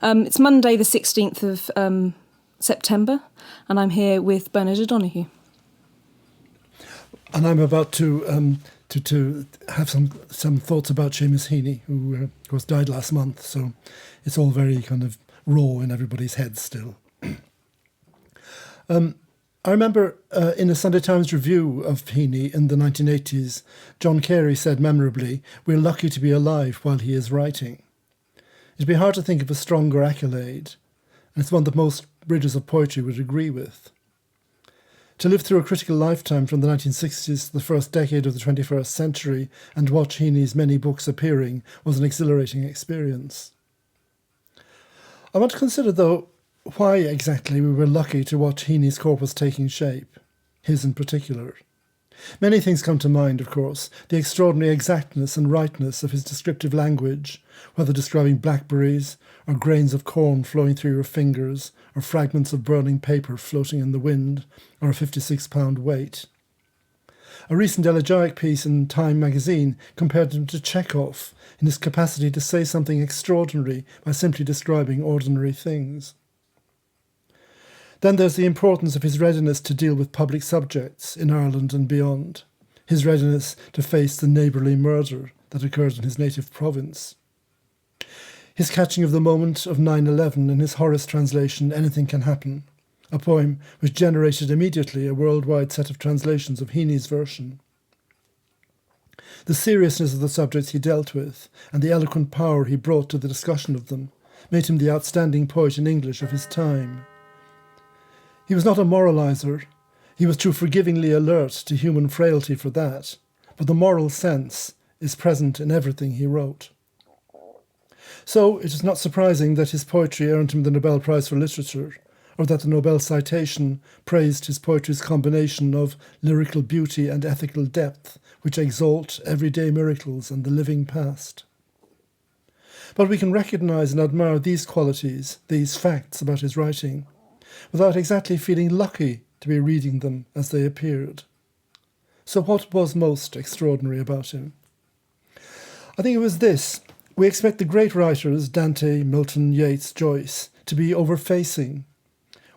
It's Monday the 16th of September, and I'm here with Bernard O'Donoghue. And I'm about to have some thoughts about Seamus Heaney, who of course died last month, so it's all very kind of raw in everybody's heads still. I remember in a Sunday Times review of Heaney in the 1980s, John Carey said memorably, "We're lucky to be alive while he is writing." It'd be hard to think of a stronger accolade, and it's one that most readers of poetry would agree with. To live through a critical lifetime from the 1960s to the first decade of the 21st century and watch Heaney's many books appearing was an exhilarating experience. I want to consider, though, why exactly we were lucky to watch Heaney's corpus taking shape, his in particular. Many things come to mind, of course: the extraordinary exactness and rightness of his descriptive language, whether describing blackberries, or grains of corn flowing through your fingers, or fragments of burning paper floating in the wind, or a 56-pound weight. A recent elegiac piece in Time magazine compared him to Chekhov in his capacity to say something extraordinary by simply describing ordinary things. Then there's the importance of his readiness to deal with public subjects in Ireland and beyond, his readiness to face the neighbourly murder that occurred in his native province. His catching of the moment of 9/11 in his Horace translation, Anything Can Happen, a poem which generated immediately a worldwide set of translations of Heaney's version. The seriousness of the subjects he dealt with and the eloquent power he brought to the discussion of them made him the outstanding poet in English of his time. He was not a moraliser. He was too forgivingly alert to human frailty for that, but the moral sense is present in everything he wrote. So it is not surprising that his poetry earned him the Nobel Prize for Literature, or that the Nobel citation praised his poetry's combination of lyrical beauty and ethical depth, which exalt everyday miracles and the living past. But we can recognise and admire these qualities, these facts about his writing, without exactly feeling lucky to be reading them as they appeared. So what was most extraordinary about him? I think it was this. We expect the great writers, Dante, Milton, Yeats, Joyce, to be over-facing.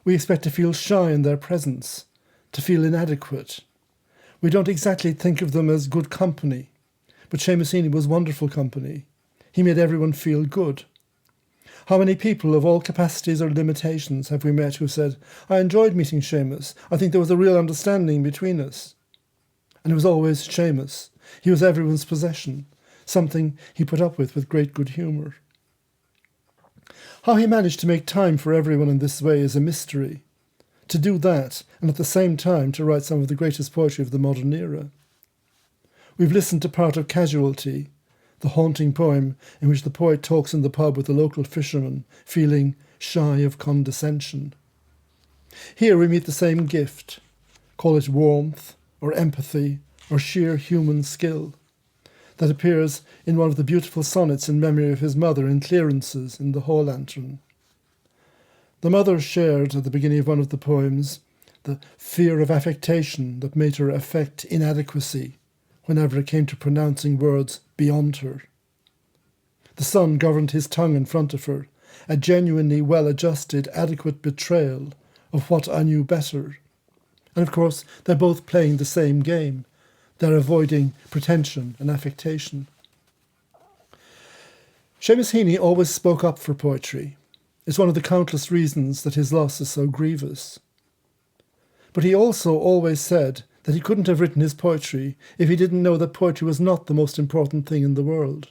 We expect to feel shy in their presence, to feel inadequate. We don't exactly think of them as good company, but Seamus Heaney was wonderful company. He made everyone feel good. How many people of all capacities or limitations have we met who said, "I enjoyed meeting Seamus. I think there was a real understanding between us." And it was always Seamus. He was everyone's possession, something he put up with great good humour. How he managed to make time for everyone in this way is a mystery. To do that, and at the same time to write some of the greatest poetry of the modern era. We've listened to part of Casualty, the haunting poem in which the poet talks in the pub with the local fisherman, feeling shy of condescension. Here we meet the same gift, call it warmth, or empathy, or sheer human skill, that appears in one of the beautiful sonnets in memory of his mother in Clearances in the Hall Lantern. The mother shared, at the beginning of one of the poems, the fear of affectation that made her affect inadequacy whenever it came to pronouncing words beyond her. The son governed his tongue in front of her, a genuinely well-adjusted, adequate betrayal of what I knew better. And of course, they're both playing the same game. They're avoiding pretension and affectation. Seamus Heaney always spoke up for poetry. It's one of the countless reasons that his loss is so grievous. But he also always said that he couldn't have written his poetry if he didn't know that poetry was not the most important thing in the world.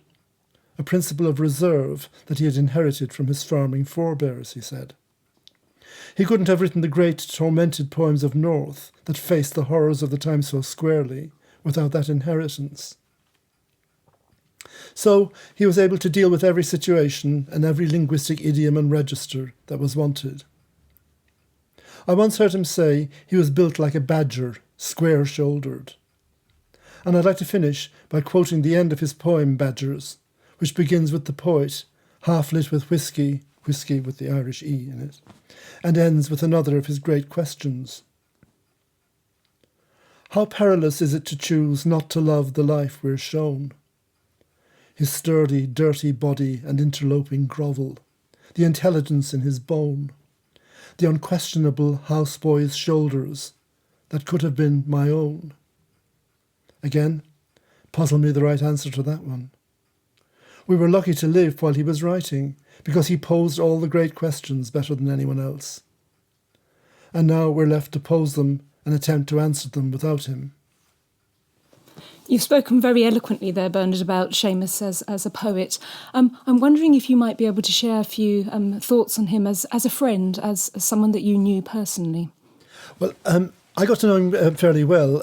A principle of reserve that he had inherited from his farming forebears, he said. He couldn't have written the great tormented poems of North that faced the horrors of the time so squarely without that inheritance. So he was able to deal with every situation and every linguistic idiom and register that was wanted. I once heard him say he was built like a badger, square-shouldered. And I'd like to finish by quoting the end of his poem Badgers, which begins with the poet, half lit with whiskey with the Irish E in it, and ends with another of his great questions. How perilous is it to choose not to love the life we're shown? His sturdy, dirty body and interloping grovel, the intelligence in his bone, the unquestionable houseboy's shoulders that could have been my own. Again, puzzle me the right answer to that one. We were lucky to live while he was writing, because he posed all the great questions better than anyone else. And now we're left to pose them and attempt to answer them without him. You've spoken very eloquently there, Bernard, about Seamus as a poet. I'm wondering if you might be able to share a few thoughts on him as a friend, as someone that you knew personally. Well, I got to know him fairly well,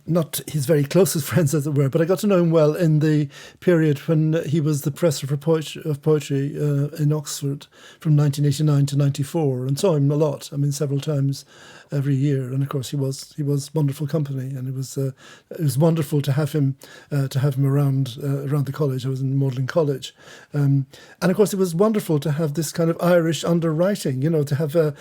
not his very closest friends, as it were, but I got to know him well in the period when he was the professor of poetry in Oxford from 1989 to 94, and saw him a lot. I mean, several times every year, and of course he was wonderful company, and it was wonderful to have him around the college. I was in Magdalen College, and of course it was wonderful to have this kind of Irish underwriting. To have a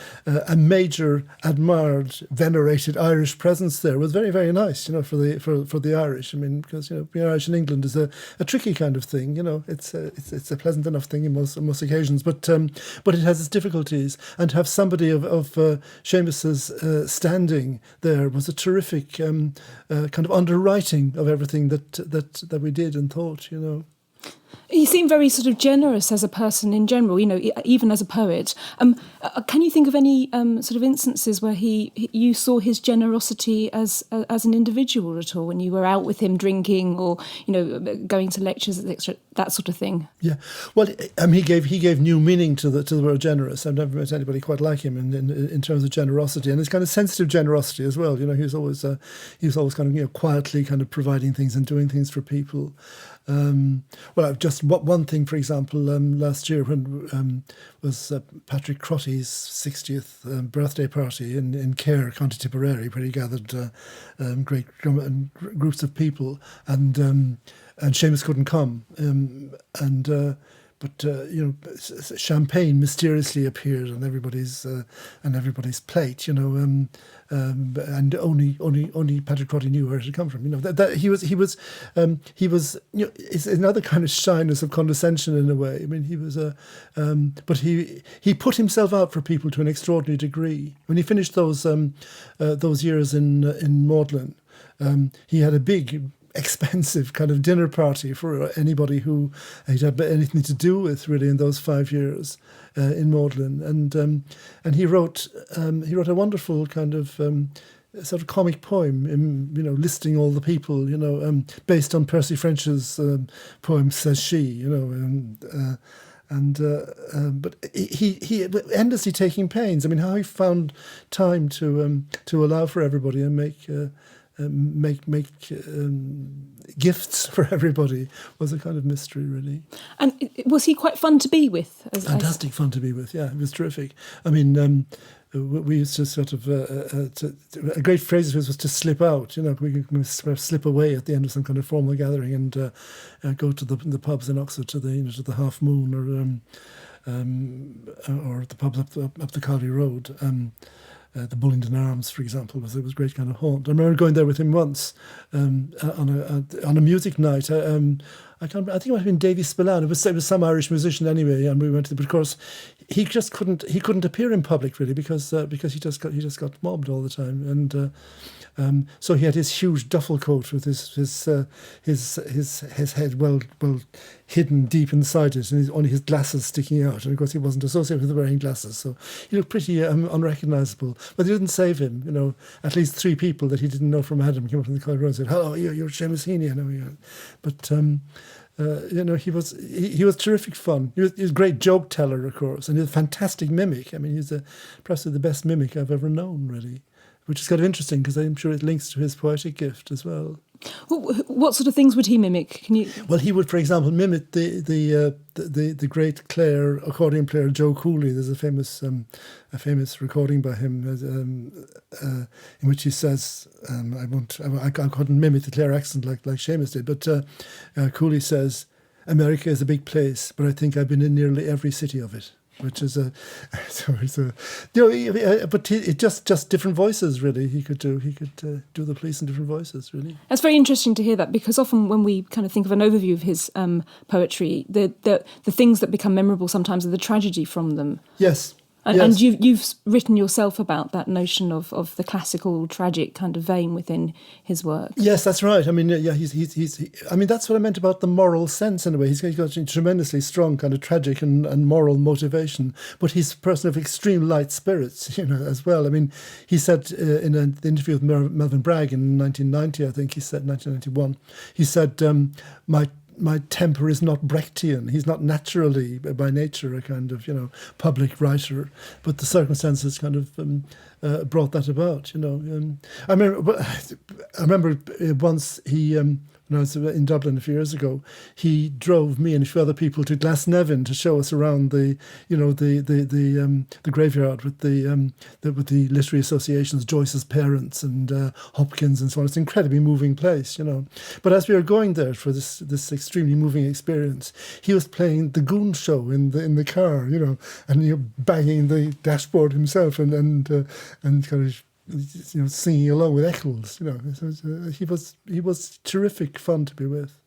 major, admired, venerated Irish presence there was very, very nice. For the Irish. I mean, because being Irish in England is a tricky kind of thing. It's a pleasant enough thing in most occasions, but it has its difficulties. And to have somebody of Seamus's standing there was a terrific kind of underwriting of everything that we did and thought. You seem very sort of generous as a person in general, even as a poet. Can you think of any sort of instances where you saw his generosity as an individual at all, when you were out with him drinking or, going to lectures, that sort of thing? Yeah, well, he gave new meaning to the word generous. I've never met anybody quite like him in terms of generosity, and it's kind of sensitive generosity as well. He was always kind of quietly kind of providing things and doing things for people. Well, just one thing, for example, last year when was Patrick Crotty's 60th birthday party in Cahir, County Tipperary, where he gathered great groups of people, and Seamus couldn't come, but champagne mysteriously appeared on everybody's plate, and only Patrick Crotty knew where it had come from. That he was it's another kind of shyness of condescension in a way. I mean, he was but he put himself out for people to an extraordinary degree. When he finished those years in Magdalen, he had a big, expensive kind of dinner party for anybody who he'd had anything to do with, really, in those 5 years in Magdalen, and he wrote a wonderful kind of sort of comic poem, listing all the people, based on Percy French's poem "Says She," but he endlessly taking pains. I mean, how he found time to allow for everybody and make gifts for everybody was a kind of mystery, really. And was he quite fun to be with? Fantastic fun to be with, yeah. It was terrific. I mean, we used to sort of a great phrase of his was to slip out. We slip away at the end of some kind of formal gathering and go to the pubs in Oxford to the Half Moon or the pubs up the Cowley Road. The Bullingdon Arms, for example, was a great kind of haunt. I remember going there with him once on a music night. I think it might have been Davy Spillane. It was some Irish musician anyway, and we went to. But of course, he couldn't appear in public really because he just got mobbed all the time, and so he had his huge duffel coat with his head well hidden deep inside it, and only his glasses sticking out. And of course, he wasn't associated with wearing glasses, so he looked pretty unrecognisable. But it didn't save him. At least 3 people that he didn't know from Adam came up from the corridor and said, "Hello, you're Seamus Heaney." I know you." But he was terrific fun. He was a great joke teller, of course, and he was a fantastic mimic. I mean, he's perhaps the best mimic I've ever known, really, which is kind of interesting because I'm sure it links to his poetic gift as well. What sort of things would he mimic? Can you? Well, he would, for example, mimic the great Clare accordion player Joe Cooley. There's a famous recording by him in which he says, I couldn't mimic the Clare accent like Seamus did, but Cooley says, "America is a big place, but I think I've been in nearly every city of it." which is so it's a, but it just different voices really. He could do the police in different voices really. That's very interesting to hear that, because often when we kind of think of an overview of his poetry, the things that become memorable sometimes are the tragedy from them. Yes. And you've written yourself about that notion of the classical tragic kind of vein within his work. Yes, that's right. I mean, I mean, that's what I meant about the moral sense in a way. He's got a tremendously strong kind of tragic and moral motivation, but he's a person of extreme light spirits, as well. I mean, he said in an interview with Melvyn Bragg in 1990, I think he said, 1991, he said, my temper is not Brechtian. He's not naturally, by nature, a kind of, public writer, but the circumstances kind of brought that about, I remember once he, when I was in Dublin a few years ago, he drove me and a few other people to Glasnevin to show us around the graveyard with the literary associations, Joyce's parents and Hopkins and so on. It's an incredibly moving place, But as we were going there for this extremely moving experience, he was playing the Goon Show in the car, and banging the dashboard himself and kind of, singing along with Eccles, So he was terrific fun to be with.